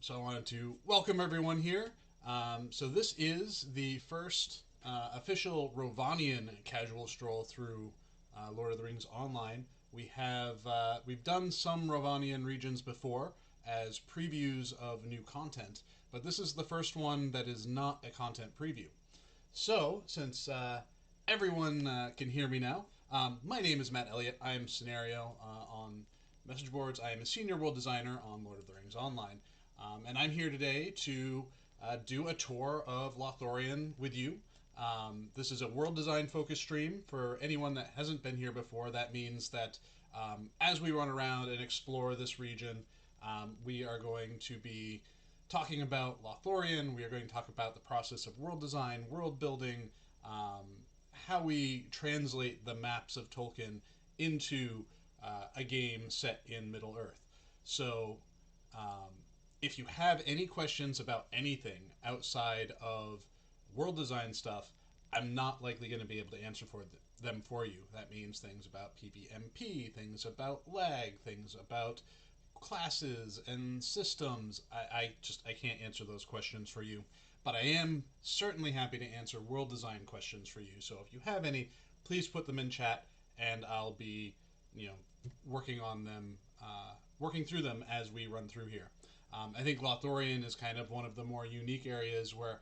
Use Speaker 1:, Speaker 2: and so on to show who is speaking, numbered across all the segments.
Speaker 1: So I wanted to welcome everyone here. So this is the first official Rovanian casual stroll through Lord of the Rings Online. We've done some Rovanian regions before as previews of new content, but this is the first one that is not a content preview. So since everyone can hear me now, my name is Matt Elliott. I am Scenario on message boards. I am a senior world designer on Lord of the Rings Online. And I'm here today to do a tour of Lothlórien with you. This is a world design focused stream. For anyone that hasn't been here before, that means that as we run around and explore this region, we are going to be talking about Lothlórien. We are going to talk about the process of world design, world building, how we translate the maps of Tolkien into a game set in Middle Earth. So, if you have any questions about anything outside of world design stuff, I'm not likely going to be able to answer them for you. That means things about PvMP, things about lag, things about classes and systems. I can't answer those questions for you, but I am certainly happy to answer world design questions for you. So if you have any, please put them in chat, and I'll be, working on them, working through them as we run through here. I think Lothlórien is kind of one of the more unique areas where,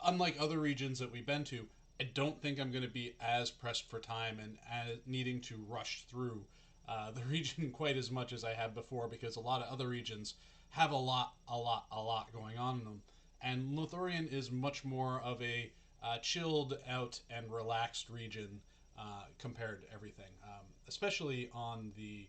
Speaker 1: unlike other regions that we've been to, I don't think I'm going to be as pressed for time and needing to rush through the region quite as much as I have before, because a lot of other regions have a lot going on in them. And Lothlórien is much more of a chilled out and relaxed region compared to everything, uh, especially on the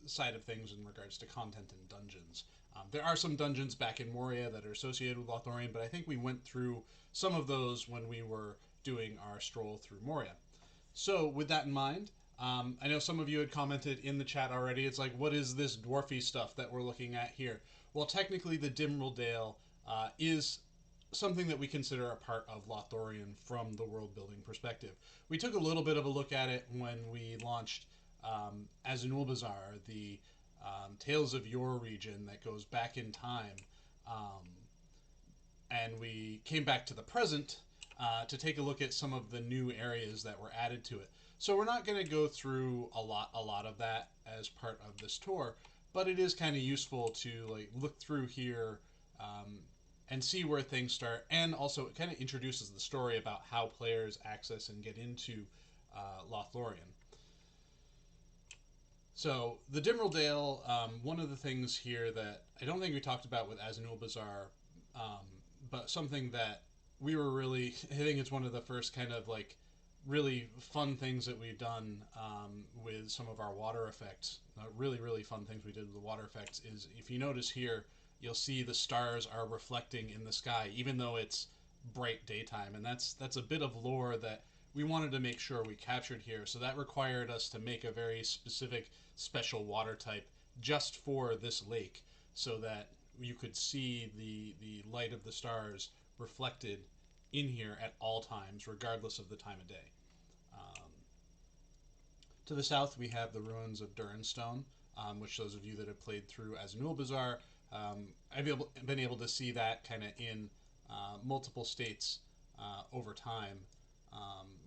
Speaker 1: side of things in regards to content and dungeons. There are some dungeons back in Moria that are associated with Lothlórien, but I think we went through some of those when we were doing our stroll through Moria. So, with that in mind, I know some of you had commented in the chat already. It's like, what is this dwarfy stuff that we're looking at here? Well, technically, the Dimril Dale is something that we consider a part of Lothlórien from the world building perspective. We took a little bit of a look at it when we launched Azanulbazar, the Tales of Your region that goes back in time, and we came back to the present to take a look at some of the new areas that were added to it. So we're not going to go through a lot of that as part of this tour, but it is kind of useful to look through here and see where things start, and also it kind of introduces the story about how players access and get into Lothlórien. So the Dimril Dale, one of the things here that I don't think we talked about with Azanulbazar, but something that we were really, I think it's one of the first kind of really fun things that we've done with some of our water effects. Really fun things we did with the water effects is, if you notice here, you'll see the stars are reflecting in the sky, even though it's bright daytime, and that's a bit of lore that we wanted to make sure we captured here. So that required us to make a very specific special water type just for this lake, so that you could see the light of the stars reflected in here at all times, regardless of the time of day. To the south, we have the ruins of Durinstone, which those of you that have played through Azanulbazar, I've been able to see that kind of in multiple states over time.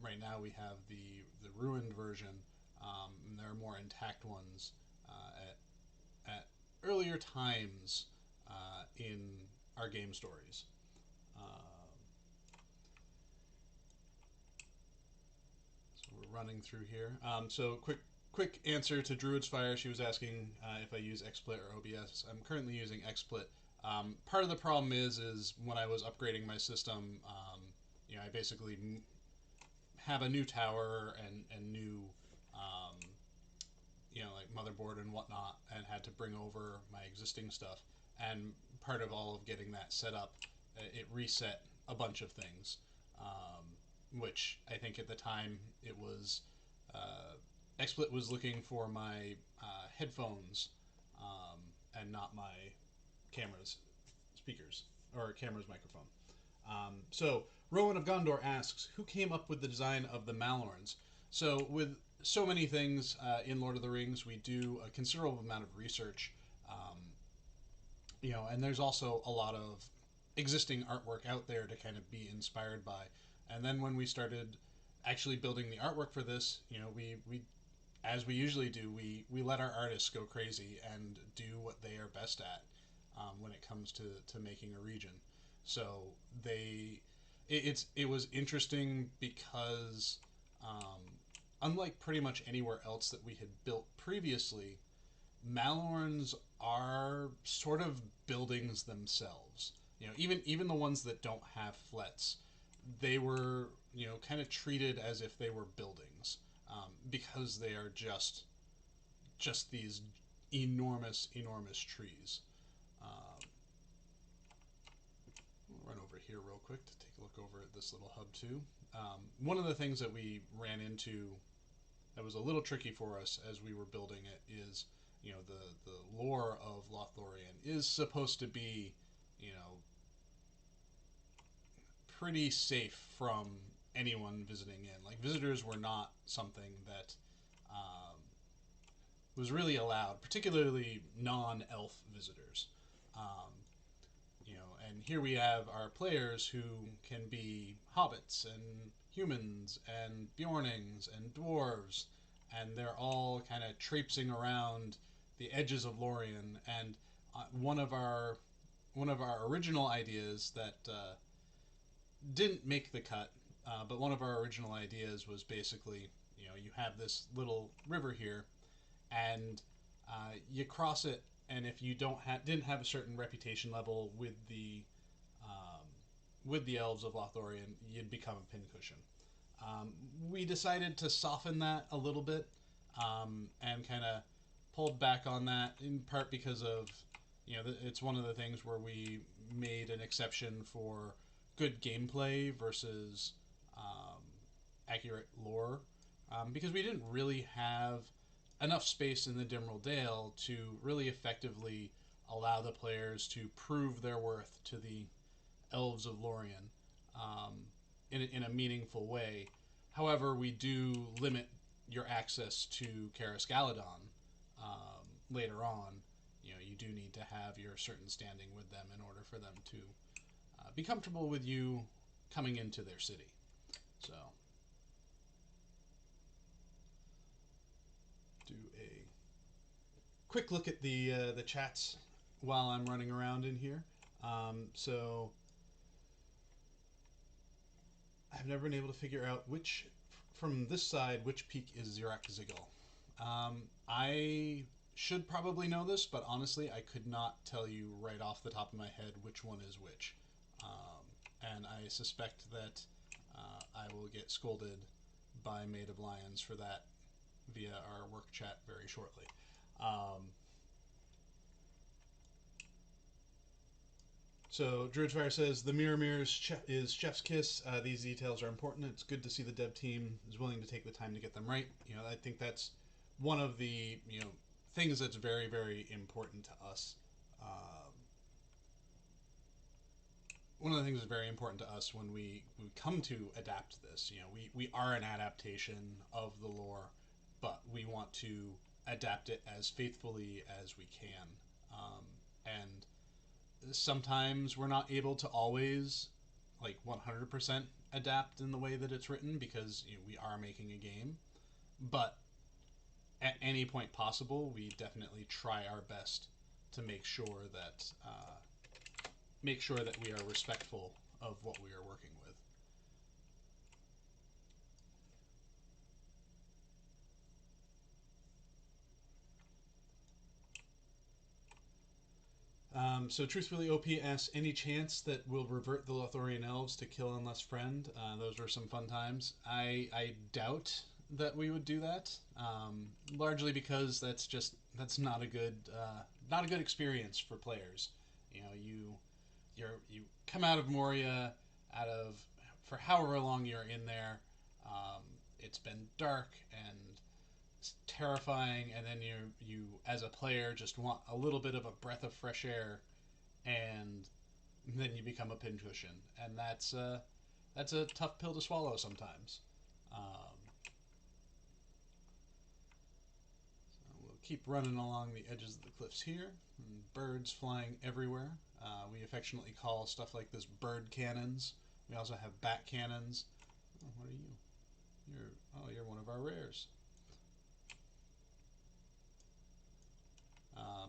Speaker 1: Right now we have the ruined version, and there are more intact ones at earlier times in our game stories. So we're running through here. So quick answer to Druid's Fire. She was asking if I use XSplit or OBS. I'm currently using XSplit. Part of the problem is when I was upgrading my system, I basically have a new tower and new, motherboard and whatnot, and had to bring over my existing stuff. And part of all of getting that set up, it reset a bunch of things, which I think at the time it was XSplit was looking for my headphones and not my camera's speakers or camera's microphone. So Rowan of Gondor asks, who came up with the design of the Malorns? So with so many things in Lord of the Rings. We do a considerable amount of research, and there's also a lot of existing artwork out there to kind of be inspired by. And then when we started actually building the artwork for this, we as we usually do, we let our artists go crazy and do what they are best at when it comes to making a region. So it was interesting because um, unlike pretty much anywhere else that we had built previously, Malorns are sort of buildings themselves. Even the ones that don't have flets, they were kind of treated as if they were buildings because they are just these enormous trees. Um, I'll run over here real quick to take a look over at this little hub too. One of the things that we ran into that was a little tricky for us as we were building it is, the lore of Lothlórien is supposed to be, pretty safe from anyone visiting in. Like, visitors were not something that was really allowed, particularly non-elf visitors. Um, and here we have our players who can be hobbits and humans and Bjornings and dwarves, and they're all kind of traipsing around the edges of Lorien. And one of our original ideas that didn't make the cut, but one of our original ideas was basically, you have this little river here, and you cross it, and if you didn't have a certain reputation level with the elves of Lothlórien, you'd become a pincushion. We decided to soften that a little bit, and kind of pulled back on that in part because of, it's one of the things where we made an exception for good gameplay versus accurate lore, because we didn't really have enough space in the Dimral Dale to really effectively allow the players to prove their worth to the elves of Lorien in a meaningful way. However, we do limit your access to Karis Galadon later on. You do need to have your certain standing with them in order for them to be comfortable with you coming into their city. So, do a quick look at the chats while I'm running around in here. So, I've never been able to figure out from this side, which peak is Zirak Ziggle. I should probably know this, but honestly, I could not tell you right off the top of my head which one is which. And I suspect that I will get scolded by Maid of Lions for that via our work chat very shortly. So Druidfire says the mirror is Chef's Kiss. These details are important. It's good to see the dev team is willing to take the time to get them right. I think that's one of the things that's very, very important to us. One of the things that's very important to us when we come to adapt this. We are an adaptation of the lore, but we want to adapt it as faithfully as we can. And sometimes we're not able to always 100% adapt in the way that it's written because we are making a game, but at any point possible we definitely try our best to make sure that we are respectful of what we are working with. So Truthfully OP asks, any chance that we'll revert the Lothlórien elves to kill unless friend? Those were some fun times. I doubt that we would do that, largely because that's not a good experience for players. You come out of Moria, for however long you're in there. It's been dark and it's terrifying, and then you as a player just want a little bit of a breath of fresh air, and then you become a pincushion, and that's a tough pill to swallow sometimes. keep running along the edges of the cliffs here. And birds flying everywhere. We affectionately call stuff like this bird cannons. We also have bat cannons. Oh, what are you? You're one of our rares. I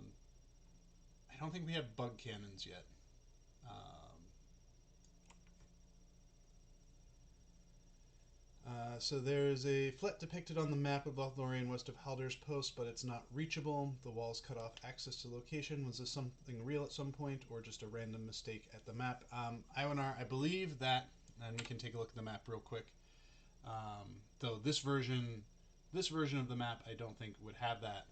Speaker 1: don't think we have bug cannons yet. So there's a flet depicted on the map of Lothlórien west of Haldur's Post, but it's not reachable. The walls cut off access to location. Was this something real at some point, or just a random mistake at the map? Ionar, I believe that, and we can take a look at the map real quick. Though this version of the map, I don't think would have that.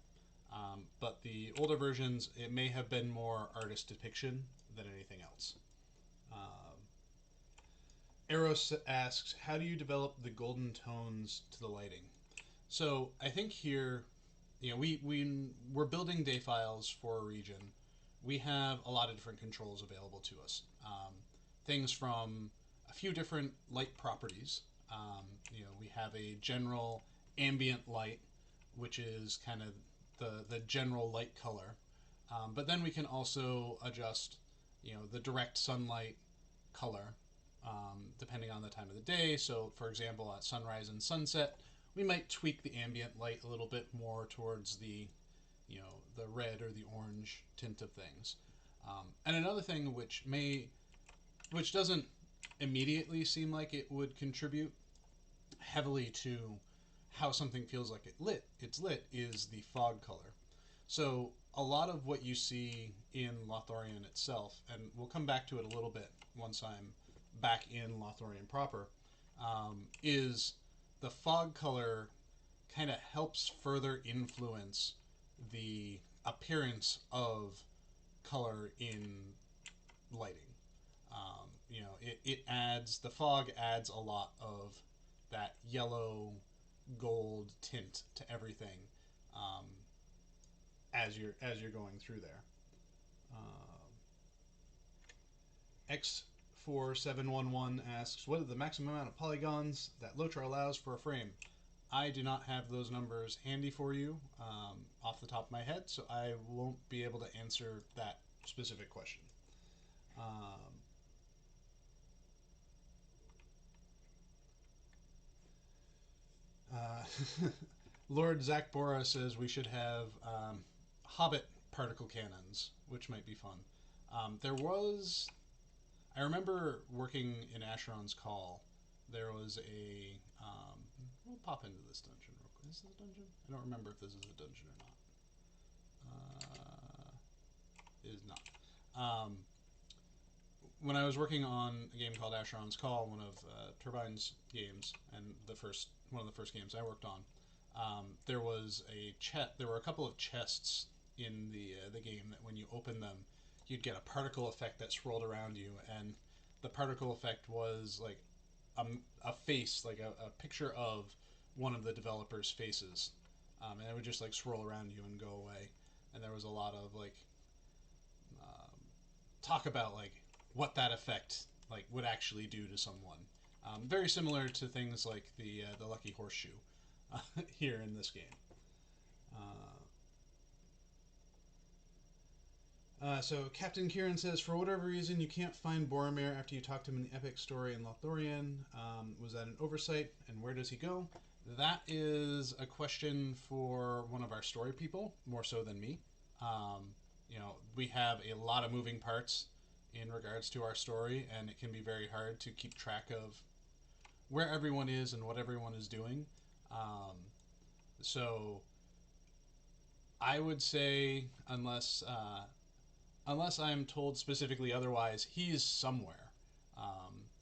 Speaker 1: But the older versions, it may have been more artist depiction than anything else. Eros asks, how do you develop the golden tones to the lighting? So I think here, we're building day files for a region. We have a lot of different controls available to us. Things from a few different light properties. We have a general ambient light, which is kind of the general light color. But then we can also adjust, the direct sunlight color. Depending on the time of the day. So, for example, at sunrise and sunset, we might tweak the ambient light a little bit more towards the red or the orange tint of things. And another thing which doesn't immediately seem like it would contribute heavily to how something feels like it's lit is the fog color. So a lot of what you see in Lothlórien itself, and we'll come back to it a little bit once I'm back in Lothlórien proper, is the fog color kind of helps further influence the appearance of color in lighting. The fog adds a lot of that yellow gold tint to everything as you're going through there. X4711 asks, what is the maximum amount of polygons that LOTRO allows for a frame? I do not have those numbers handy for you off the top of my head, so I won't be able to answer that specific question. Lord Zach Bora says we should have Hobbit particle cannons, which might be fun. I remember working in Asheron's Call. There was a... we'll pop into this dungeon real quick. Is this a dungeon? I don't remember if this is a dungeon or not. It is not. When I was working on a game called Asheron's Call, one of Turbine's games, and one of the first games I worked on, there were a couple of chests in the game that when you open them, you'd get a particle effect that swirled around you, and the particle effect was like a face, like a picture of one of the developers' faces, and it would just like swirl around you and go away. And there was a lot of like talk about like what that effect like would actually do to someone. Very similar to things like the Lucky Horseshoe here in this game. So Captain Kieran says, for whatever reason, you can't find Boromir after you talk to him in the epic story in Lothlórien. Was that an oversight, and where does he go? That is a question for one of our story people, more so than me. We have a lot of moving parts in regards to our story, and it can be very hard to keep track of where everyone is and what everyone is doing. So I would say, unless I'm told specifically otherwise, he's somewhere.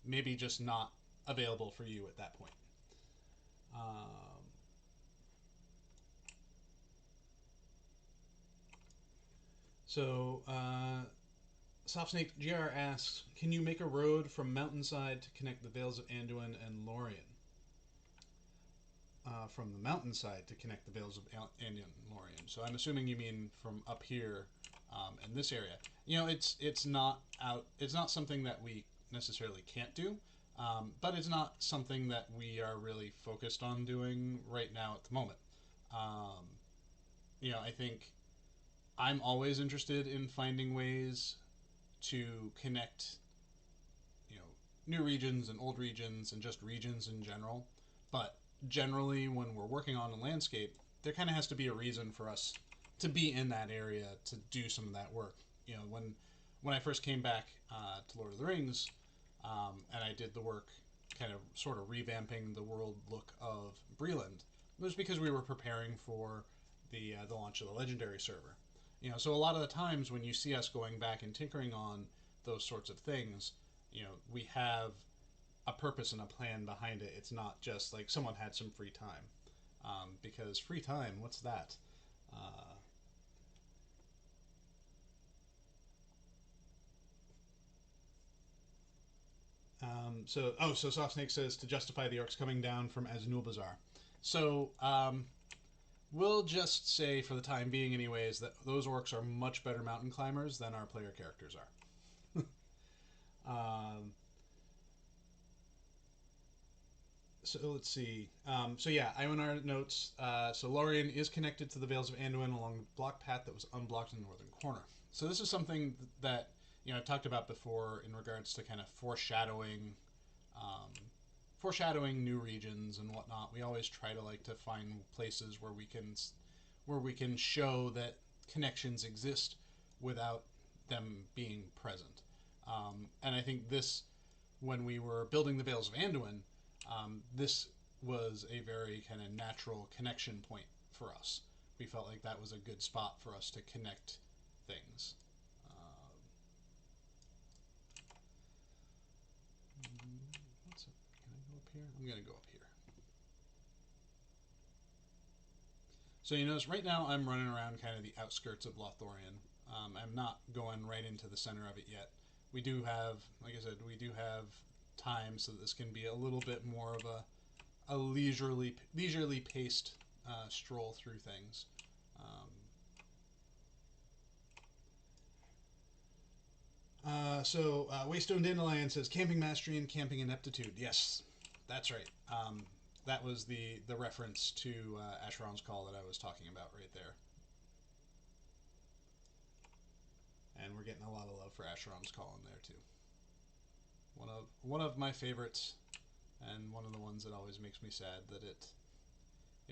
Speaker 1: Maybe just not available for you at that point. Softsnake GR asks, can you make a road from Mountainside to connect the Vales of Anduin and Lórien? From the Mountainside to connect the Vales of Anduin and Lórien. So I'm assuming you mean from up here in this area. It's not something that we necessarily can't do, but it's not something that we are really focused on doing right now at the moment. I think I'm always interested in finding ways to connect, you know, new regions and old regions and just regions in general. But generally, when we're working on a landscape, there kind of has to be a reason for us to be in that area to do some of that work. When I first came back to Lord of the Rings, and I did the work, kind of sort of revamping the world look of Breland, it was because we were preparing for the launch of the Legendary server. So a lot of the times when you see us going back and tinkering on those sorts of things, we have a purpose and a plan behind it. It's not just like someone had some free time, because free time, what's that? Uh, so Soft Snake says to justify the orcs coming down from Azanul Bazaar. So we'll just say, for the time being, anyways, that those orcs are much better mountain climbers than our player characters are. um, so let's see. So yeah, Ionar notes. So Lorien is connected to the Vales of Anduin along the block path that was unblocked in the northern corner. So this is something that I talked about before in regards to kind of um, foreshadowing new regions and whatnot. We always try to like to find places where we can show that connections exist without them being present. And I think this, when we were building the Vales of Anduin, this was a very kind of natural connection point for us. We felt like that was a good spot for us to connect things. What's it? Can I go up here? I'm going to go up here. So you notice right now I'm running around kind of the outskirts of Lothlórien. I'm not going right into the center of it yet. We do have, like I said, we do have time, so this can be a little bit more of a leisurely paced stroll through things. Waystone Dandelion says camping mastery and camping ineptitude. Yes, that's right. That was the reference to Asheron's Call that I was talking about right there. And we're getting a lot of love for Asheron's Call in there too. One of my favorites, and one of the ones that always makes me sad that it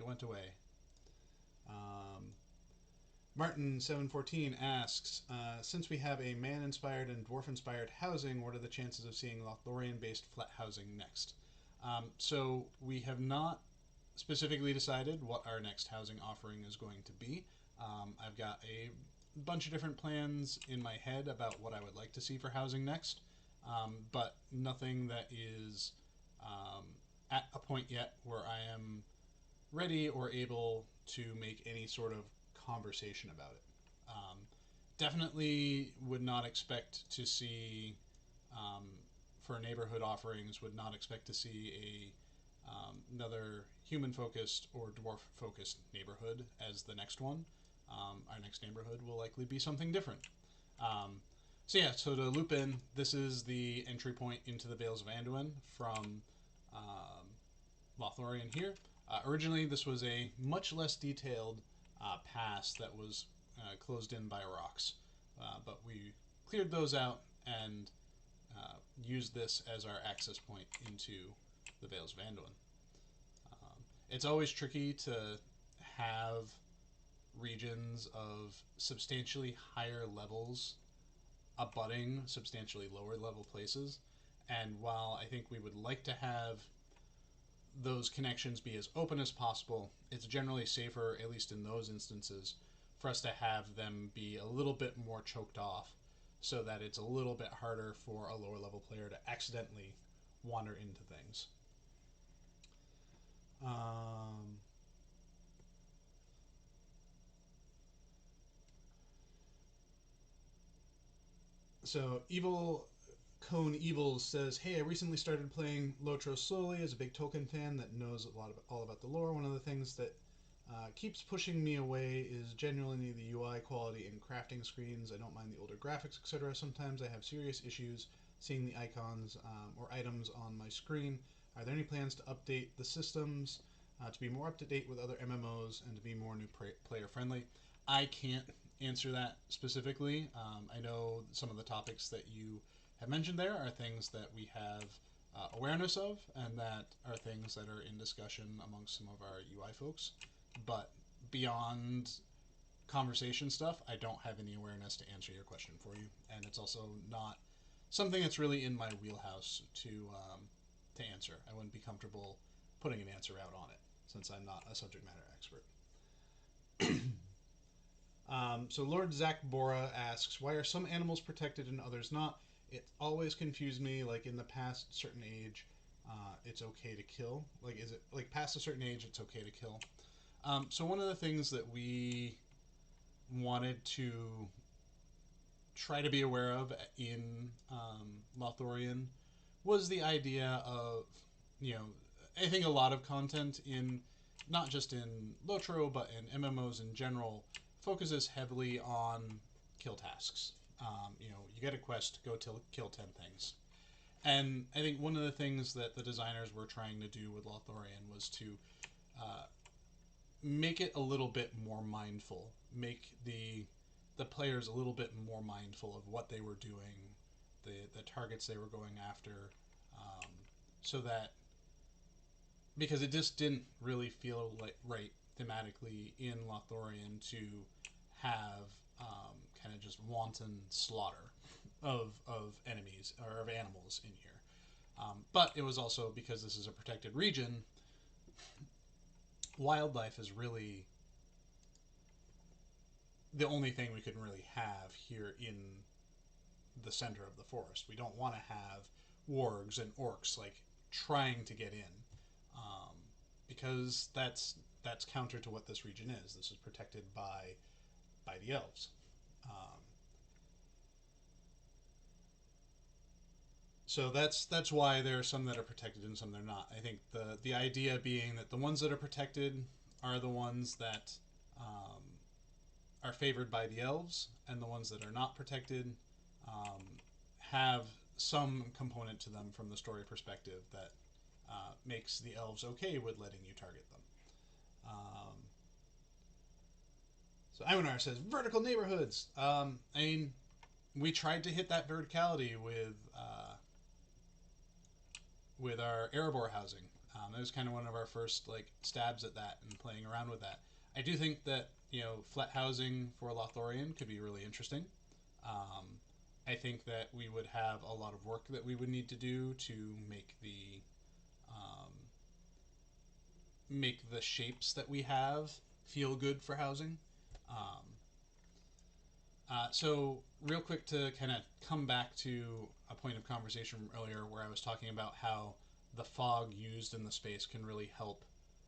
Speaker 1: went away. Um, Martin714 asks, since we have a man-inspired and dwarf-inspired housing, what are the chances of seeing Lothlórien-based flat housing next? So we have not specifically decided what our next housing offering is going to be. I've got a bunch of different plans in my head about what I would like to see for housing next, but nothing that is at a point yet where I am ready or able to make any sort of conversation about it. Definitely would not expect to see, um, for neighborhood offerings, would not expect to see another human focused or dwarf focused neighborhood as the next one. Our next neighborhood will likely be something different. So to loop in, this is the entry point into the Vales of Anduin from Lothlórien here. Originally, this was a much less detailed pass that was closed in by rocks, but we cleared those out and used this as our access point into the Vales of Anduin. It's always tricky to have regions of substantially higher levels abutting substantially lower level places, and while I think we would like to have those connections be as open as possible, it's generally safer, at least in those instances, for us to have them be a little bit more choked off so that it's a little bit harder for a lower level player to accidentally wander into things. Evil Cone Evil says, "Hey, I recently started playing Lotro slowly as a big Tolkien fan that knows all about the lore. One of the things that keeps pushing me away is genuinely the UI quality in crafting screens. I don't mind the older graphics, etc. Sometimes I have serious issues seeing the icons or items on my screen. Are there any plans to update the systems to be more up to date with other MMOs and to be more new player friendly. I can't answer that specifically. I know some of the topics that you have mentioned there are things that we have awareness of, and that are things that are in discussion amongst some of our UI folks. But beyond conversation stuff, I don't have any awareness to answer your question for you, and it's also not something that's really in my wheelhouse to answer. I wouldn't be comfortable putting an answer out on it since I'm not a subject matter expert. So Lord Zach Bora asks, why are some animals protected and others not? It always confused me, like in the past certain age, it's okay to kill. Like, is it, like, past a certain age, it's okay to kill? So one of the things that we wanted to try to be aware of in Lothlórien was the idea of, you know, I think a lot of content in, not just in LOTRO, but in MMOs in general, focuses heavily on kill tasks. You know, you get a quest, go kill 10 things. And I think one of the things that the designers were trying to do with Lothlórien was to make it a little bit more mindful, make the players a little bit more mindful of what they were doing, the targets they were going after, so that, because it just didn't really feel like right thematically in Lothlórien to have kind of just wanton slaughter of enemies or of animals in here. But it was also because this is a protected region. Wildlife is really the only thing we can really have here in the center of the forest. We don't want to have wargs and orcs like trying to get in, because that's counter to what this region is. This is protected by the elves. So that's why there are some that are protected and some that are not. I think the idea being that the ones that are protected are the ones that are favored by the elves, and the ones that are not protected have some component to them from the story perspective that makes the elves okay with letting you target them. So Iwanar says, vertical neighborhoods. I mean, we tried to hit that verticality with our Erebor housing. That was kind of one of our first like stabs at that and playing around with that. I do think that, you know, flat housing for Lothlórien could be really interesting. I think that we would have a lot of work that we would need to do to make the shapes that we have feel good for housing. So real quick, to kind of come back to a point of conversation from earlier where I was talking about how the fog used in the space can really help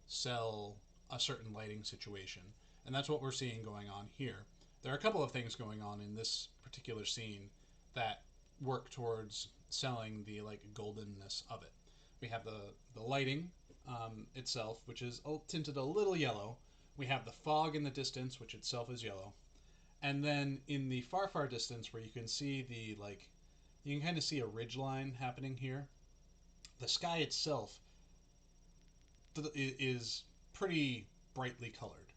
Speaker 1: sell a certain lighting situation. And that's what we're seeing going on here. There are a couple of things going on in this particular scene that work towards selling the like goldenness of it. We have the lighting itself, which is tinted a little yellow. We have the fog in the distance, which itself is yellow. And then in the far distance, where you can see you can kind of see a ridge line happening here. The sky itself is pretty brightly colored,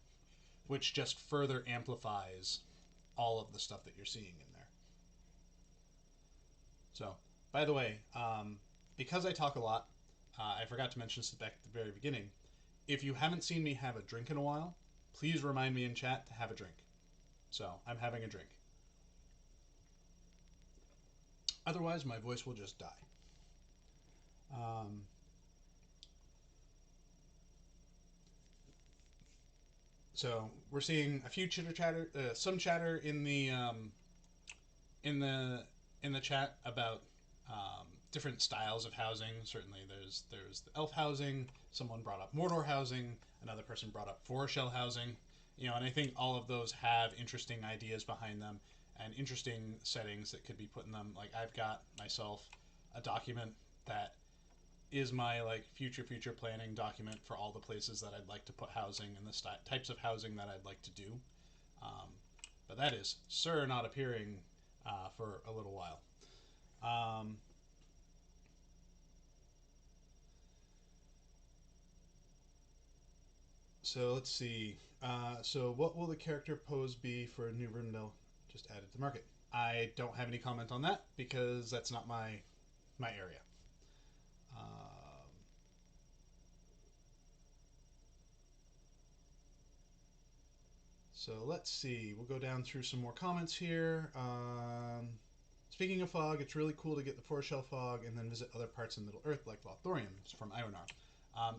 Speaker 1: which just further amplifies all of the stuff that you're seeing in there. So, by the way, because I talk a lot, I forgot to mention this back at the very beginning. If you haven't seen me have a drink in a while, please remind me in chat to have a drink. So, I'm having a drink. Otherwise, my voice will just die. So we're seeing a few chitter chatter, some chatter in the chat about different styles of housing. Certainly, there's the elf housing. Someone brought up Mordor housing. Another person brought up Forest Shell housing. You know, and I think all of those have interesting ideas behind them and interesting settings that could be put in them. Like, I've got myself a document that is my like future planning document for all the places that I'd like to put housing and the types of housing that I'd like to do. But that is not appearing for a little while. So let's see. So what will the character pose be for a new Rivendell just added to the market? I don't have any comment on that because that's not my area. So let's see. We'll go down through some more comments here. Speaking of fog, it's really cool to get the Forest Shell fog and then visit other parts of Middle Earth like Lothlórien. It's from Ionar.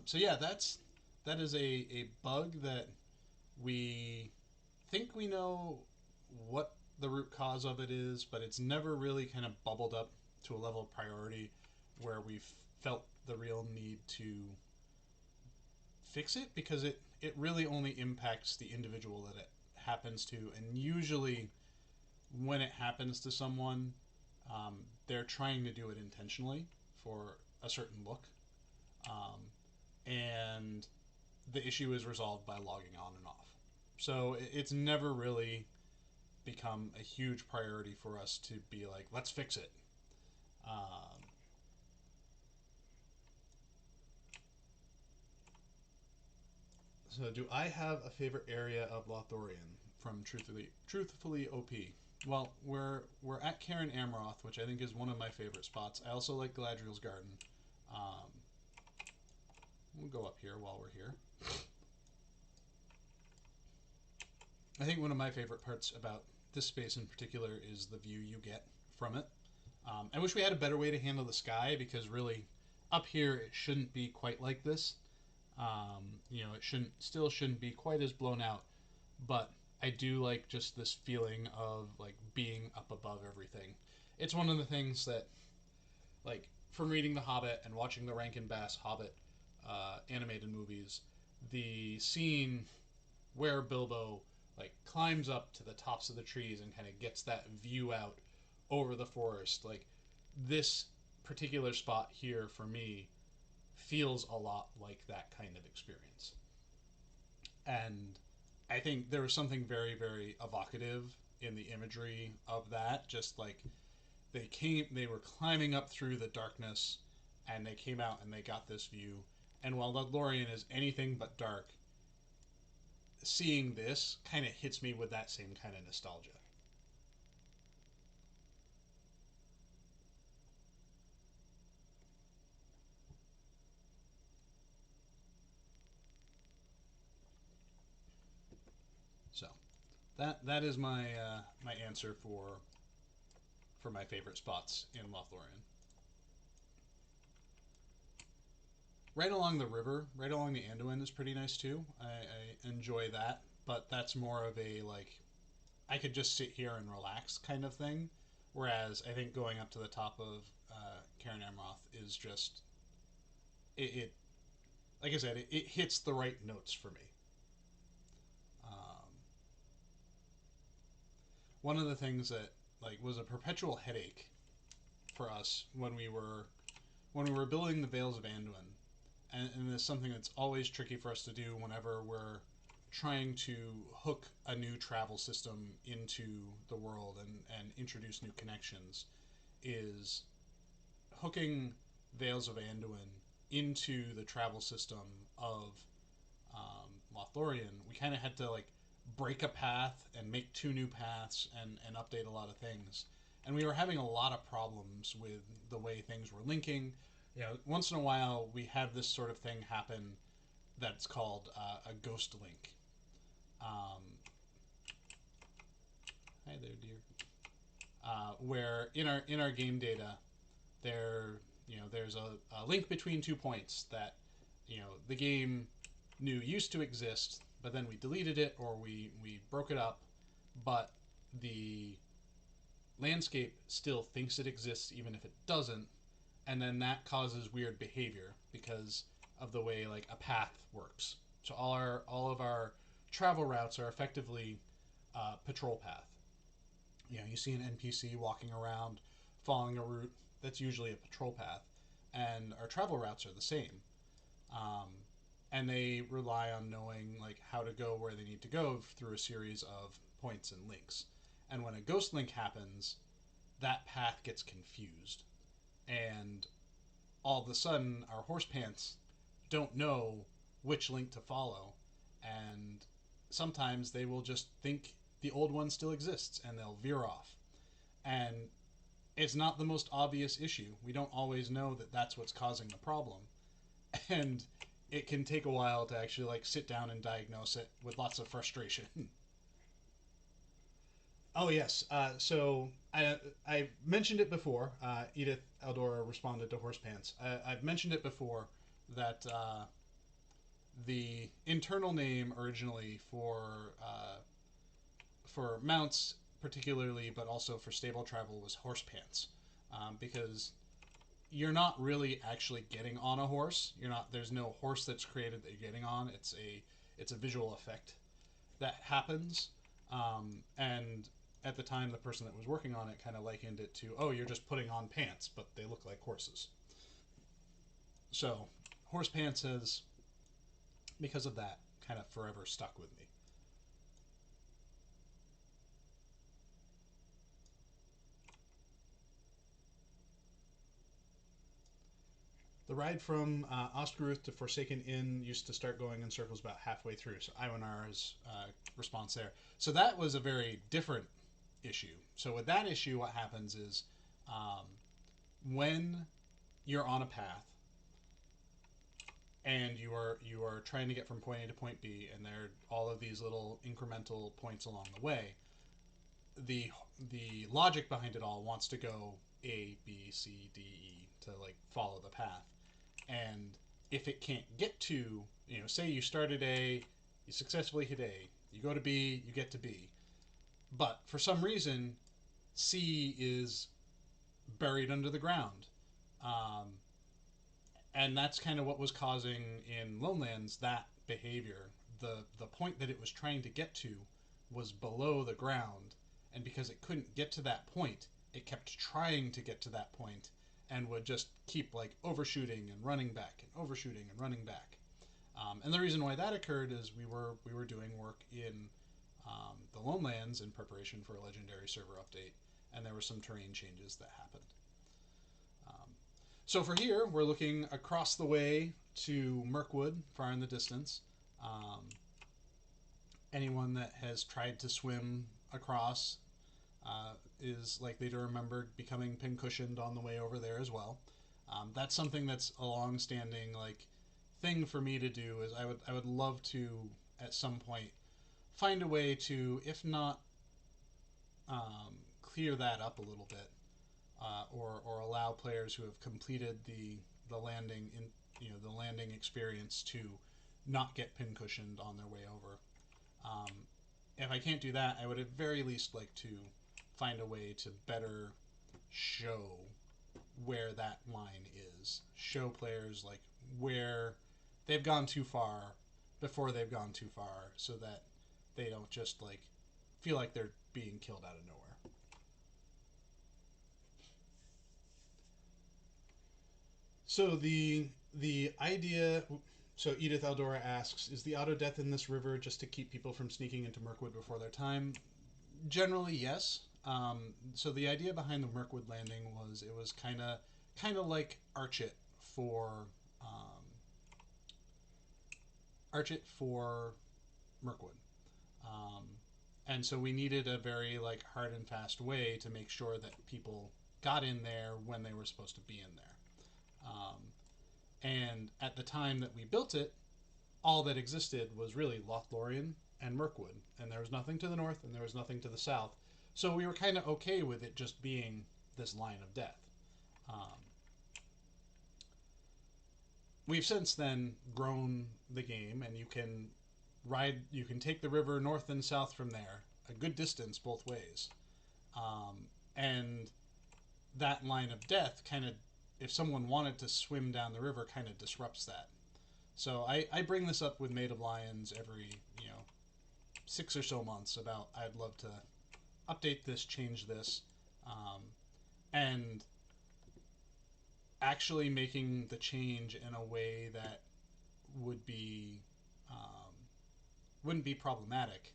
Speaker 1: So yeah, that is a bug that we think we know what the root cause of it is, but it's never really kind of bubbled up to a level of priority where we've felt the real need to fix it, because it really impacts impacts the individual that it happens to, and usually when it happens to someone, they're trying to do it intentionally for a certain look, and the issue is resolved by logging on and off. So it's never really become a huge priority for us to be like, let's fix it. So do I have a favorite area of Lothlórien from Truthfully OP? Well, we're at Karen Amroth, which I think is one of my favorite spots. I also like Galadriel's Garden. We'll go up here while we're here. I think one of my favorite parts about this space in particular is the view you get from it. I wish we had a better way to handle the sky, because really up here it shouldn't be quite like this. It shouldn't be quite as blown out, but I do like just this feeling of like being up above everything. It's one of the things that, like, from reading The Hobbit and watching the Rankin Bass Hobbit animated movies, the scene where Bilbo like climbs up to the tops of the trees and kind of gets that view out over the forest, like this particular spot here for me feels a lot like that kind of experience. And I think there was something very, very evocative in the imagery of that. Just like they were climbing up through the darkness, and they came out and they got this view. And while Lothlórien is anything but dark, seeing this kind of hits me with that same kind of nostalgia. So that is my answer for my favorite spots in Lothlórien. Right along the river, right along the Anduin is pretty nice too. I enjoy that, but that's more of a like I could just sit here and relax kind of thing. Whereas I think going up to the top of Karen Amroth is just it like I said, it hits the right notes for me. Um, One of the things that like was a perpetual headache for us when we were building the Vales of Anduin, and it's something that's always tricky for us to do whenever we're trying to hook a new travel system into the world and introduce new connections, is hooking Vales of Anduin into the travel system of Lothlórien. We kind of had to like break a path and make two new paths and update a lot of things. And we were having a lot of problems with the way things were linking. Once in a while we have this sort of thing happen that's called a ghost link. Hi there, dear. Where in our game data, there's a link between 2 points that the game knew used to exist, but then we deleted it or we broke it up, but the landscape still thinks it exists even if it doesn't, and then that causes weird behavior because of the way like a path works. So all of our travel routes are effectively patrol path. You see an NPC walking around following a route that's usually a patrol path, and our travel routes are the same. Um, and they rely on knowing like how to go where they need to go through a series of points and links. And when a ghost link happens, that path gets confused, and all of a sudden our horse pants don't know which link to follow, and sometimes they will just think the old one still exists and they'll veer off. And it's not the most obvious issue. We don't always know that that's what's causing the problem. And it can take a while to actually like sit down and diagnose it with lots of frustration. Oh yes. So I mentioned it before. Edith Eldora responded to Horse Pants. I've mentioned it before that the internal name originally for mounts particularly, but also for stable travel, was Horse Pants, because you're not really actually getting on a horse. You're not. There's no horse that's created that you're getting on. It's a visual effect that happens, and at the time, the person that was working on it kind of likened it to, oh, you're just putting on pants, but they look like horses. So, Horse Pants has, because of that, kind of forever stuck with me. The ride from Oscaruth to Forsaken Inn used to start going in circles about halfway through. So Iwanar's response there. So that was a very different issue. So with that issue, what happens is when you're on a path and you are trying to get from point A to point B, and there are all of these little incremental points along the way, the logic behind it all wants to go A, B, C, D, E to like follow the path. And if it can't get to, say you start at A, you successfully hit A, you go to B, you get to B, but for some reason C is buried under the ground, and that's kind of what was causing in Lonelands that behavior. The point that it was trying to get to was below the ground, and because it couldn't get to that point, it kept trying to get to that point and would just keep like overshooting and running back and overshooting and running back. And the reason why that occurred is we were doing work in the Lonelands in preparation for a legendary server update, and there were some terrain changes that happened. So for here, we're looking across the way to Mirkwood, far in the distance. Anyone that has tried to swim across is likely to remember becoming pincushioned on the way over there as well. That's something that's a long-standing like thing for me to do. Is I would love to at some point find a way to, if not clear that up a little bit, or allow players who have completed the landing the landing experience to not get pincushioned on their way over. If I can't do that, I would at very least like to find a way to better show where that line is. Show players like where they've gone too far before they've gone too far, so that they don't just like feel like they're being killed out of nowhere. So the idea. So Edith Eldora asks, is the auto death in this river just to keep people from sneaking into Mirkwood before their time? Generally, yes. So the idea behind the Mirkwood landing was it was kind of like Arch It for Mirkwood. And so we needed a very like hard and fast way to make sure that people got in there when they were supposed to be in there. And at the time that we built it, all that existed was really Lothlórien and Mirkwood, and there was nothing to the north and there was nothing to the south. So we were kind of okay with it just being this line of death. We've since then grown the game, and you can take the river north and south from there, a good distance both ways. And that line of death kind of, if someone wanted to swim down the river, kind of disrupts that. So I bring this up with Maid of Lions every 6 or so months about I'd love to update this, change this, and actually making the change in a way that would be wouldn't be problematic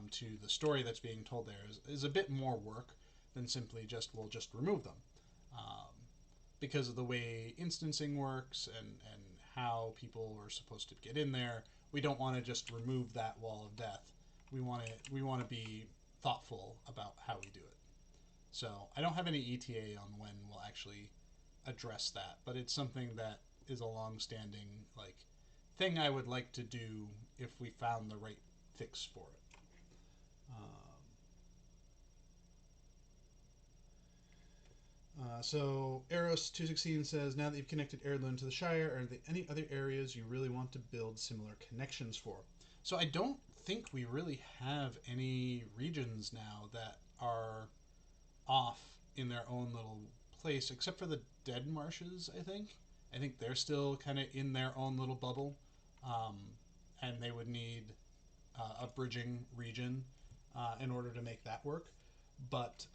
Speaker 1: to the story that's being told there is a bit more work than simply we'll just remove them, because of the way instancing works and how people are supposed to get in there. we don't want to just remove that wall of death. We want to be thoughtful about how we do it. So I don't have any ETA on when we'll actually address that, but it's something that is a long-standing like thing I would like to do if we found the right fix for it. So Eros216 says, now that you've connected Erdlun to the Shire, are there any other areas you really want to build similar connections for? So I don't think we really have any regions now that are off in their own little place, except for the Dead Marshes, I think. I think they're still kind of in their own little bubble, and they would need a bridging region in order to make that work. But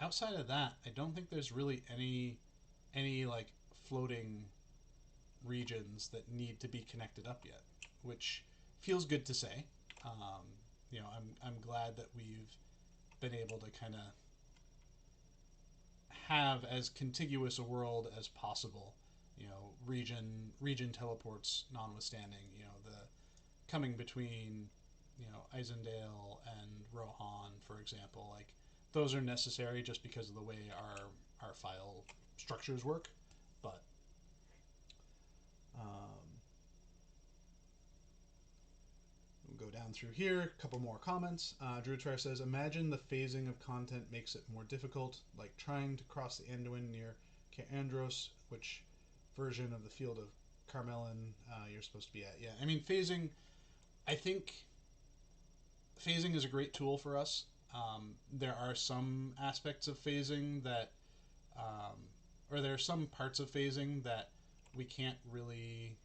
Speaker 1: outside of that, I don't think there's really any like floating regions that need to be connected up yet, which feels good to say. I'm glad that we've been able to kind of have as contiguous a world as possible. Region teleports notwithstanding. The coming between Isendale and Rohan, for example, like those are necessary just because of the way our file structures work. But we'll go down through here. A couple more comments. Druidfire says, imagine the phasing of content makes it more difficult, like trying to cross the Anduin near Kaandros, which version of the field of Carmelin you're supposed to be at. Yeah, I mean, phasing, I think phasing is a great tool for us. There are some aspects of phasing that, or there are some parts of phasing that we can't really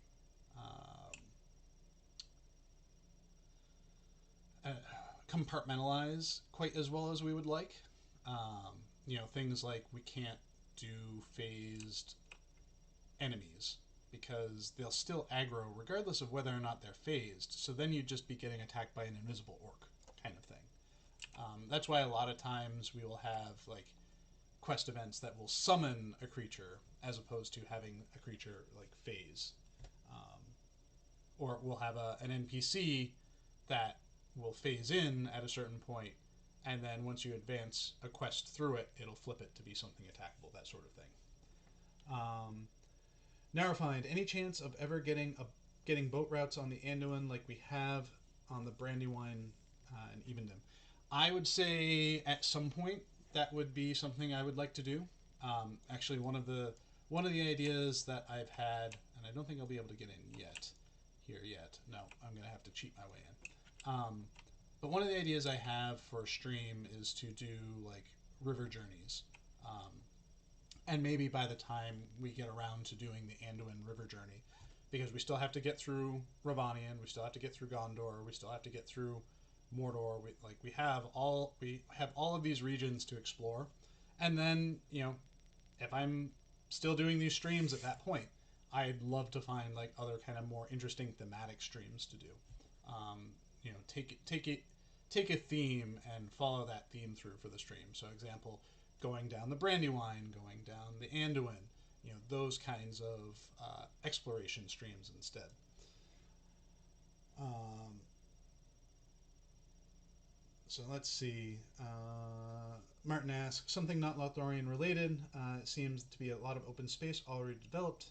Speaker 1: compartmentalize quite as well as we would like. Things like we can't do phased enemies because they'll still aggro regardless of whether or not they're phased. So then you'd just be getting attacked by an invisible orc kind of thing. That's why a lot of times we will have like quest events that will summon a creature as opposed to having a creature like phase. Or we'll have an NPC that will phase in at a certain point, and then once you advance a quest through it, it'll flip it to be something attackable, that sort of thing. Narrowfind, any chance of ever getting boat routes on the Anduin like we have on the Brandywine and Evendom? I would say at some point that would be something I would like to do. Actually, one of the ideas that I've had, and I don't think I'll be able to get in yet. No, I'm going to have to cheat my way in. But one of the ideas I have for a stream is to do like river journeys. And maybe by the time we get around to doing the Anduin river journey, because we still have to get through Ravanian, we still have to get through Gondor, we still have to get through Mordor. We have all of these regions to explore. And then, if I'm still doing these streams at that point, I'd love to find like other kind of more interesting thematic streams to do. Take a theme and follow that theme through for the stream. So, example, going down the Brandywine, going down the Anduin, those kinds of exploration streams instead. So let's see. Martin asks, something not Lothlórien related. It seems to be a lot of open space already developed.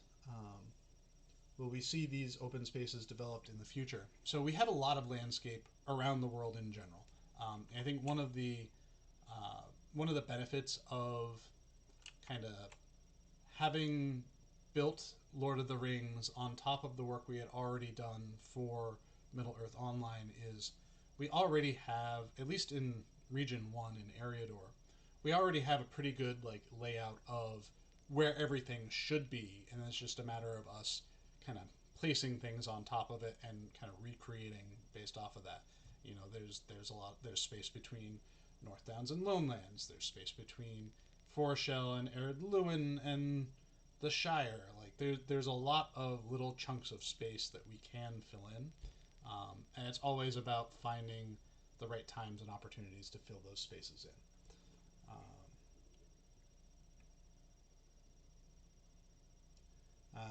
Speaker 1: Will we see these open spaces developed in the future? So we have a lot of landscape around the world in general. I think one of the benefits of kind of having built Lord of the Rings on top of the work we had already done for Middle-earth Online is we already have, at least in Region 1 in Eriador, we already have a pretty good like layout of where everything should be, and it's just a matter of us kind of placing things on top of it and kind of recreating based off of that. There's space between North Downs and Lonelands. There's space between Foreshell and Ered Luin and the Shire. Like there's a lot of little chunks of space that we can fill in, and it's always about finding the right times and opportunities to fill those spaces in.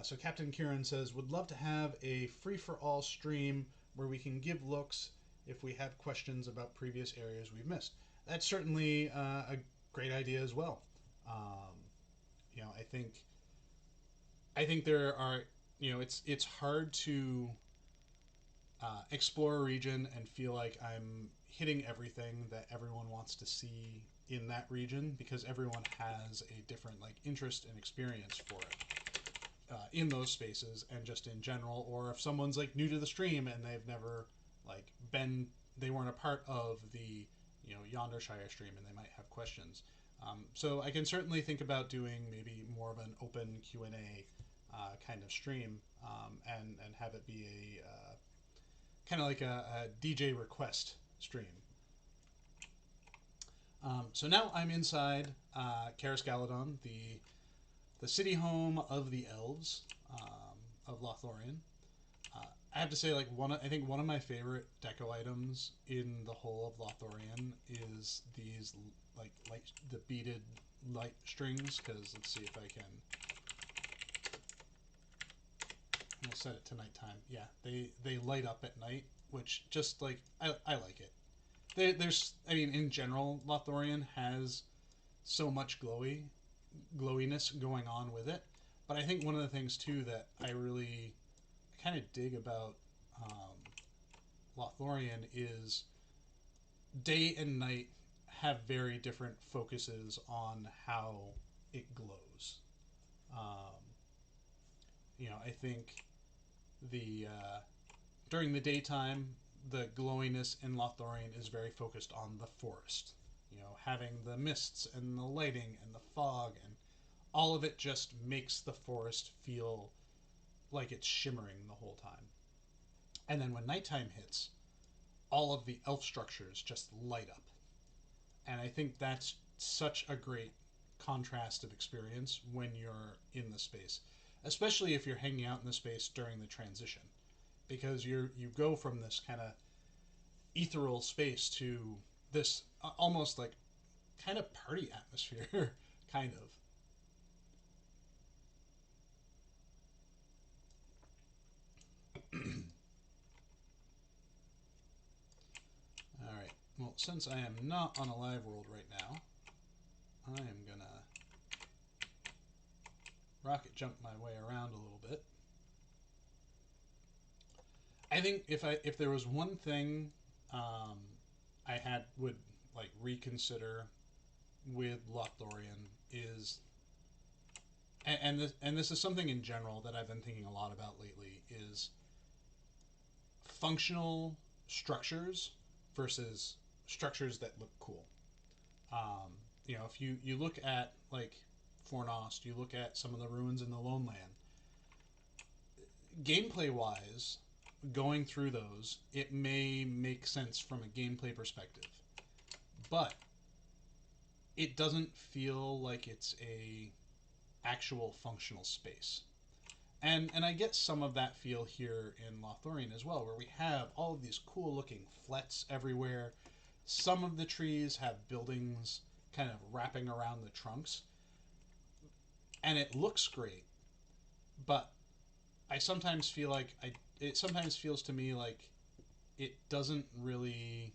Speaker 1: So Captain Kieran says, would love to have a free-for-all stream where we can give looks if we have questions about previous areas we've missed. That's certainly a great idea as well. Um, I think there are, it's hard to explore a region and feel like I'm hitting everything that everyone wants to see in that region, because everyone has a different like interest and experience for it in those spaces and just in general. Or if someone's like new to the stream and they've never like been, they weren't a part of the Yondershire stream, and they might have questions. So I can certainly think about doing maybe more of an open Q&A kind of stream, and have it be a kind of like a DJ request stream. So now I'm inside Caris Galadon, the city home of the elves of Lothlórien. I have to say, like I think one of my favorite deco items in the whole of Lothlórien is these like the beaded light strings. Because let's see if I can. We'll set it to nighttime. Yeah, they light up at night, which just like I like it. There's, I mean, in general, Lothlórien has so much glowiness going on with it. But I think one of the things too that I really kind of dig about Lothlórien is day and night have very different focuses on how it glows. Um, I think the during the daytime, the glowiness in Lothlórien is very focused on the forest. Having the mists and the lighting and the fog, and all of it just makes the forest feel like it's shimmering the whole time. And then when nighttime hits, all of the elf structures just light up. And I think that's such a great contrastive experience when you're in the space, especially if you're hanging out in the space during the transition, because you go from this kind of ethereal space to this almost like kind of party atmosphere, kind of. All right. Well, since I am not on a live world right now, I am gonna rocket jump my way around a little bit. I think if there was one thing I would like reconsider with Lothlórien is, and this is something in general that I've been thinking a lot about lately, is functional structures versus structures that look cool. If you look at like Fornost, you look at some of the ruins in the Lone Land. Gameplay wise, going through those, it may make sense from a gameplay perspective, but it doesn't feel like it's a actual functional space. And I get some of that feel here in Lothlórien as well, where we have all of these cool looking flets everywhere. Some of the trees have buildings kind of wrapping around the trunks, and it looks great, but I sometimes feel like it sometimes feels to me like it doesn't really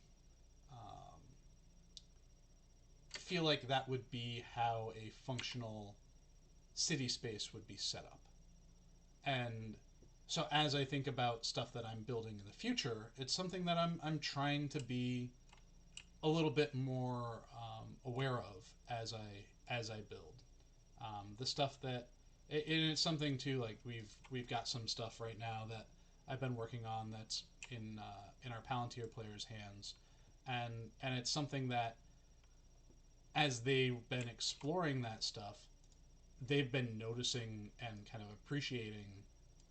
Speaker 1: feel like that would be how a functional city space would be set up. And so as I think about stuff that I'm building in the future, it's something that I'm trying to be a little bit more aware of as I build the stuff that it's something too, like we've got some stuff right now that I've been working on that's in our Palantir players' hands, and it's something that as they've been exploring that stuff, they've been noticing and kind of appreciating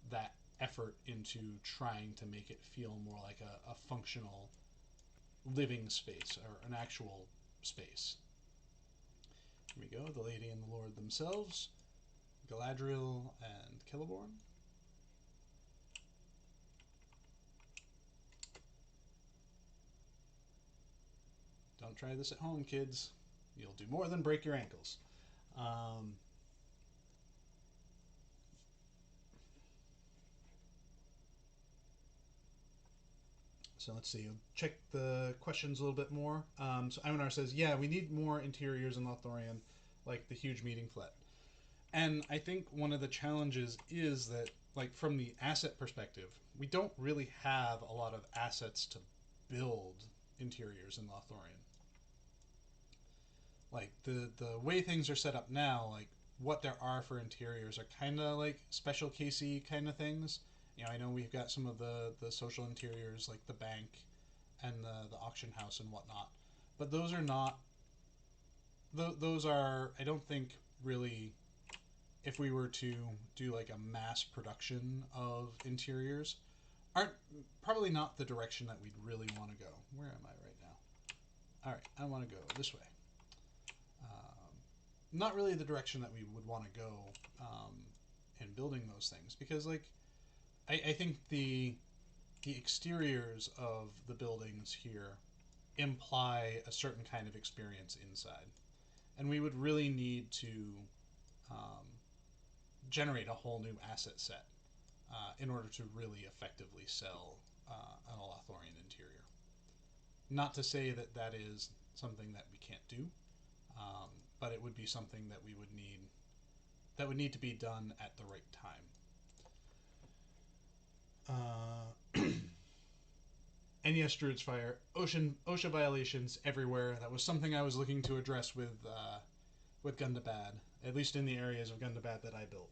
Speaker 1: that effort into trying to make it feel more like a functional living space or an actual space. Here we go, the Lady and the Lord themselves, Galadriel and Celeborn. Don't try this at home, kids. You'll do more than break your ankles. So let's see. Check the questions a little bit more. So Imanar says, yeah, we need more interiors in Lothlórien, like the huge meeting flat. And I think one of the challenges is that, like, from the asset perspective, we don't really have a lot of assets to build interiors in Lothlórien. Like, the way things are set up now, like, what there are for interiors are kind of like special casey kind of things. You know, I know we've got some of the social interiors, like the bank and the auction house and whatnot. But those are not... Those are, I don't think, really... If we were to do like a mass production of interiors, aren't probably not the direction that we'd really want to go. Where am I right now? All right, I want to go this way. Not really the direction that we would want to go in building those things, because like I think the exteriors of the buildings here imply a certain kind of experience inside, and we would really need to generate a whole new asset set in order to really effectively sell an Lothlórien interior. Not to say that that is something that we can't do, but it would be something that we would need, that would need to be done at the right time. And yes, Druid's Fire, OSHA violations everywhere. That was something I was looking to address with Gundabad, at least in the areas of Gundabad that I built.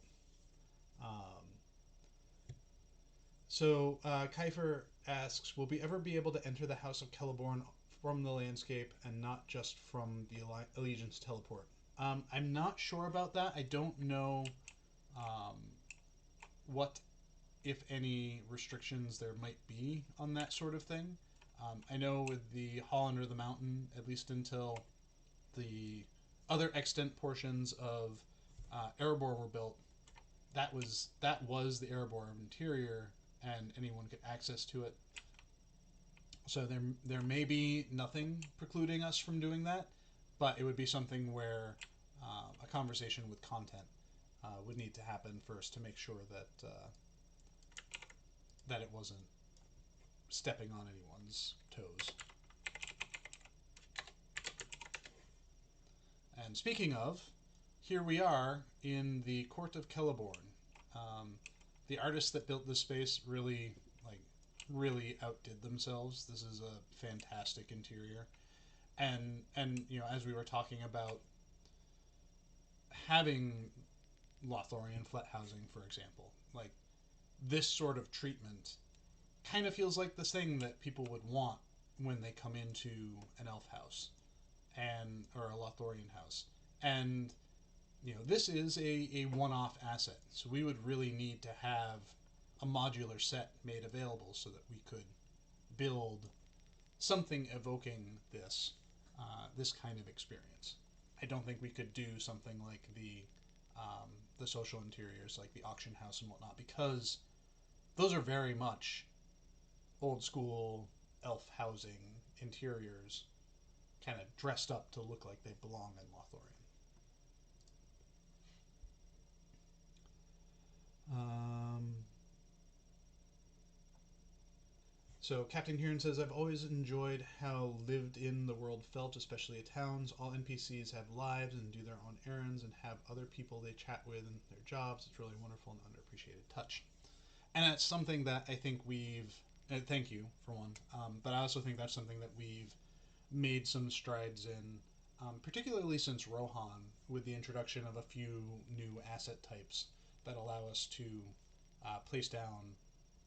Speaker 1: So Kiefer asks, will we ever be able to enter the House of Celeborn from the landscape and not just from the Allegiance teleport? I'm not sure about that. I don't know what, if any, restrictions there might be on that sort of thing. I know with the Hall Under the Mountain, at least until the other extant portions of Erebor were built, that was the Erebor interior, and anyone could access to it. So there may be nothing precluding us from doing that, but it would be something where a conversation with content would need to happen first to make sure that that it wasn't stepping on anyone's toes. And speaking of, here we are in the Court of Celeborn. The artists that built this space really outdid themselves. This is a fantastic interior. And you know, as we were talking about having Lothlórien flat housing, for example, like this sort of treatment kind of feels like the thing that people would want when they come into an elf house or a Lothlórien house. And you know, this is a one-off asset, so we would really need to have a modular set made available so that we could build something evoking this kind of experience. I don't think we could do something like the social interiors, like the auction house and whatnot, because those are very much old school elf housing interiors, kind of dressed up to look like they belong in Lothlórien. So Captain Kieran says, I've always enjoyed how lived in the world felt, especially at towns. All NPCs have lives and do their own errands and have other people they chat with in their jobs. It's really wonderful and underappreciated touch. And that's something that I think we've... thank you, for one. But I also think that's something that we've made some strides in, particularly since Rohan, with the introduction of a few new asset types that allow us to place down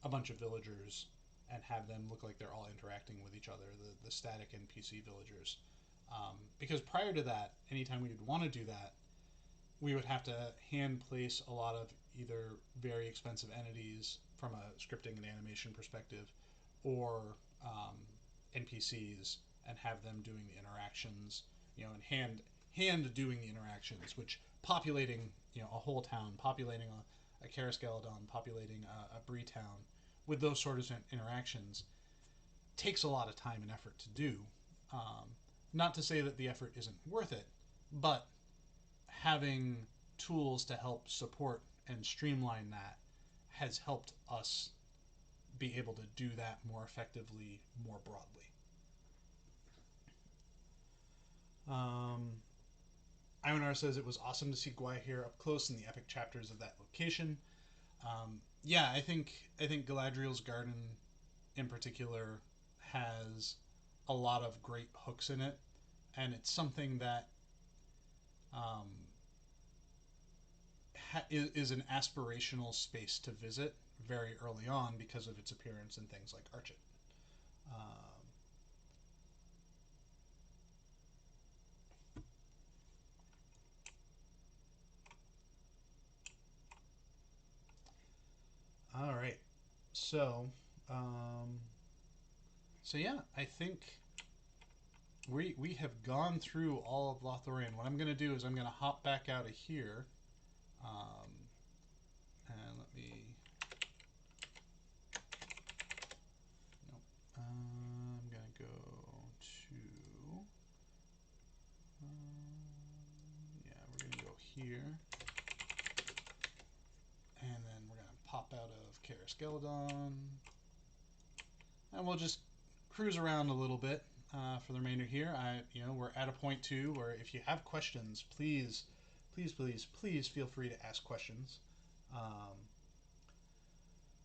Speaker 1: a bunch of villagers and have them look like they're all interacting with each other, the static NPC villagers. Because prior to that, anytime we would want to do that, we would have to hand place a lot of either very expensive entities from a scripting and animation perspective, or NPCs, and have them doing the interactions, you know, and hand doing the interactions, which populating, you know, a whole town, populating a Carascaladon, populating a Bree town, with those sorts of interactions, takes a lot of time and effort to do. Not to say that the effort isn't worth it, but having tools to help support and streamline that has helped us be able to do that more effectively, more broadly. Ionar says it was awesome to see Gwaihir up close in the epic chapters of that location. Yeah, I think Galadriel's Garden in particular has a lot of great hooks in it, and it's something that um, is an aspirational space to visit very early on because of its appearance in things like Archit. Um, all right, so um, so yeah, I think we have gone through all of Lothlórien. What I'm going to do is I'm going to hop back out of here, um, and let me. Nope. I'm going to go to. Yeah, we're going to go here, and then we're going to pop out of Carisgeladon, and we'll just cruise around a little bit for the remainder here. We're at a point too where if you have questions, please feel free to ask questions.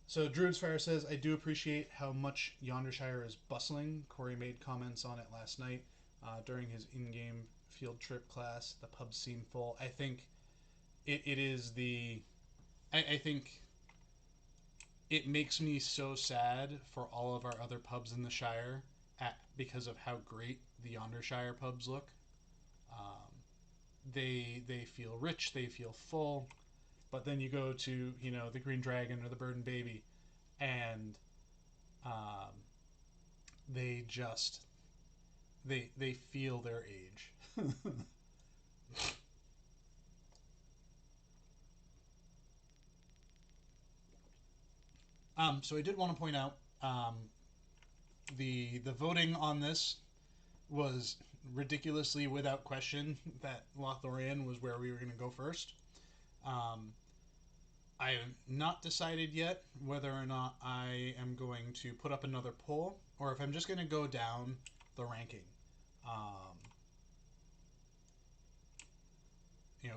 Speaker 1: So Druid's Fire says, I do appreciate how much Yondershire is bustling. Corey made comments on it last night during his in-game field trip class. The pubs seem full. I think it is the... I think it makes me so sad for all of our other pubs in the Shire because of how great the Yondershire pubs look. They feel rich, they feel full, but then you go to the Green Dragon or the Bird and Baby, and they just they feel their age. So I did want to point out the voting on this was ridiculously without question that Lothlórien was where we were going to go first. I have not decided yet whether or not I am going to put up another poll or if I'm just going to go down the ranking.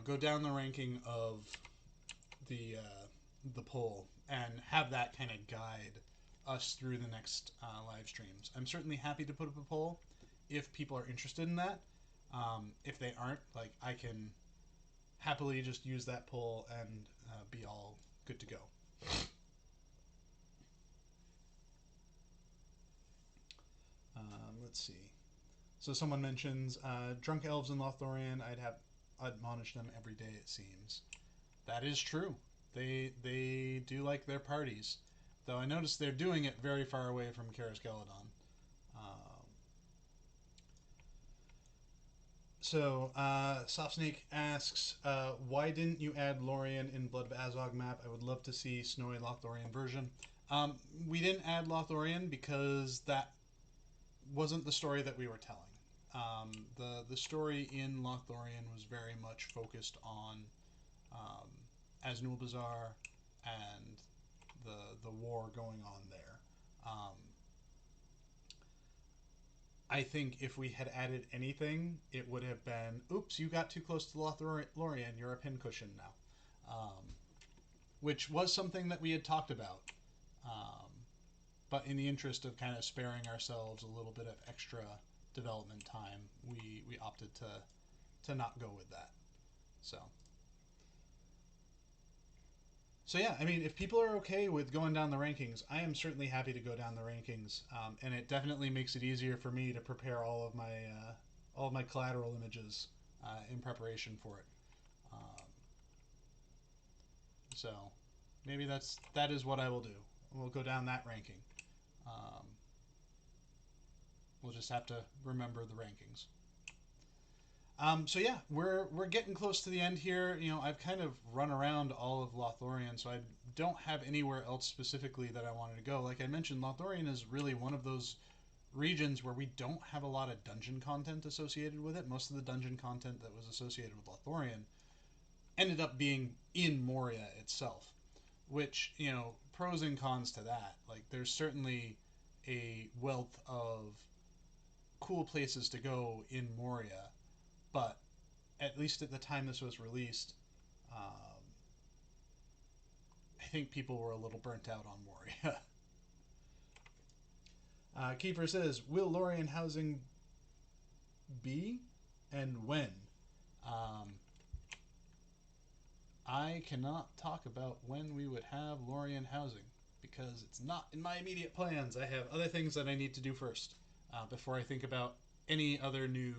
Speaker 1: Go down the ranking of the poll and have that kind of guide us through the next live streams. I'm certainly happy to put up a poll if people are interested in that. If they aren't, I can happily just use that poll and be all good to go. Let's see. So someone mentions drunk elves in Lothlórien. I'd admonish them every day, it seems. That is true. They do like their parties, though I notice they're doing it very far away from Carisgeladon. So, Softsnake asks, why didn't you add Lórien in Blood of Azog map? I would love to see Snowy Lothlórien version. We didn't add Lothlórien because that wasn't the story that we were telling. The story in Lothlórien was very much focused on Aznulbazar and the war going on there. I think if we had added anything, it would have been, oops, you got too close to Lothlórien, you're a pincushion now. Which was something that we had talked about. But in the interest of kind of sparing ourselves a little bit of extra development time, we opted to not go with that. So yeah, I mean, if people are okay with going down the rankings, I am certainly happy to go down the rankings, and it definitely makes it easier for me to prepare all of my collateral images in preparation for it. So maybe that is what I will do. We'll go down that ranking. We'll just have to remember the rankings. So yeah, we're getting close to the end here. I've kind of run around all of Lothlórien, so I don't have anywhere else specifically that I wanted to go. Like I mentioned, Lothlórien is really one of those regions where we don't have a lot of dungeon content associated with it. Most of the dungeon content that was associated with Lothlórien ended up being in Moria itself, which, pros and cons to that. Like, there's certainly a wealth of cool places to go in Moria, but at least at the time this was released, I think people were a little burnt out on Moria. Kiefer says, will Lorien housing be and when? I cannot talk about when we would have Lorien housing because it's not in my immediate plans. I have other things that I need to do first before I think about any other new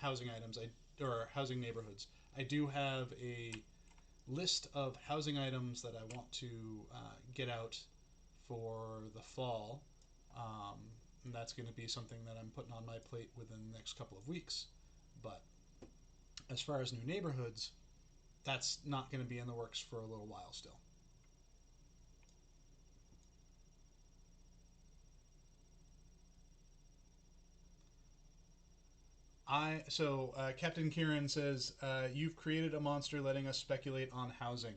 Speaker 1: housing items or housing neighborhoods. I do have a list of housing items that I want to get out for the fall. And that's going to be something that I'm putting on my plate within the next couple of weeks. But as far as new neighborhoods, that's not going to be in the works for a little while still. Captain Kieran says, you've created a monster letting us speculate on housing.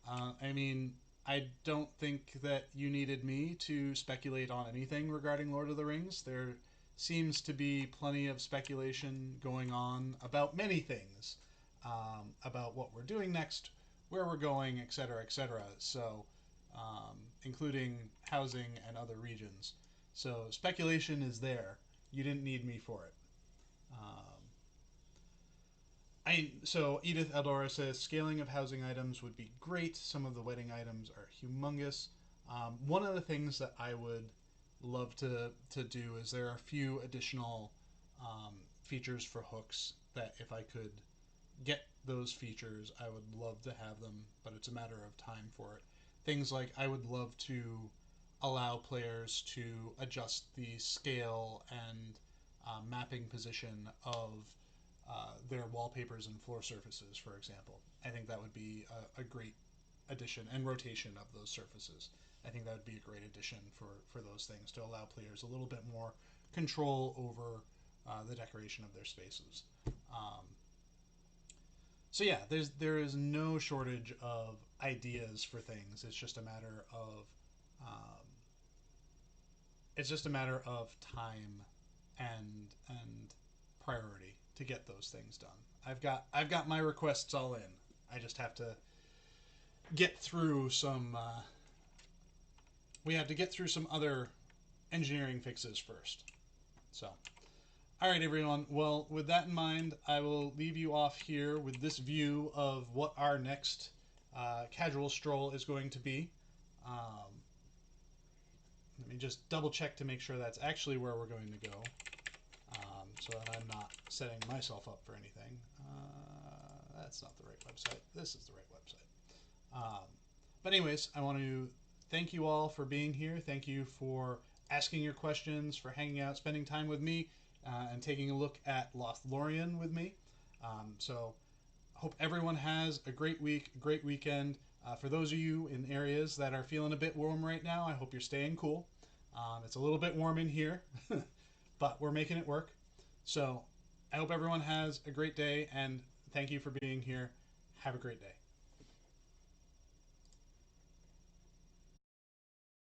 Speaker 1: I mean, I don't think that you needed me to speculate on anything regarding Lord of the Rings. There seems to be plenty of speculation going on about many things, about what we're doing next, where we're going, etc., etc. So, including housing and other regions. So speculation is there. You didn't need me for it. So Edith Eldora says scaling of housing items would be great. Some of the wedding items are humongous. One of the things that I would love to do is there are a few additional features for hooks that if I could get those features, I would love to have them, but it's a matter of time for it. Things like I would love to allow players to adjust the scale and mapping position of their wallpapers and floor surfaces, for example. I think that would be a great addition, and rotation of those surfaces. I think that would be a great addition for those things to allow players a little bit more control over the decoration of their spaces. So yeah, there is no shortage of ideas for things. It's just a matter of time and priority to get those things done. I've got my requests all in. I just have to get through some. We have to get through some other engineering fixes first. So, all right, everyone. Well, with that in mind, I will leave you off here with this view of what our next casual stroll is going to be. Let me just double check to make sure that's actually where we're going to go. So that I'm not setting myself up for anything. That's not the right website. This is the right website. But anyways, I want to thank you all for being here. Thank you for asking your questions, for hanging out, spending time with me, and taking a look at Lothlórien with me. So hope everyone has a great week, a great weekend. For those of you in areas that are feeling a bit warm right now, I hope you're staying cool. It's a little bit warm in here, but we're making it work. So I hope everyone has a great day, and thank you for being here. Have a great day.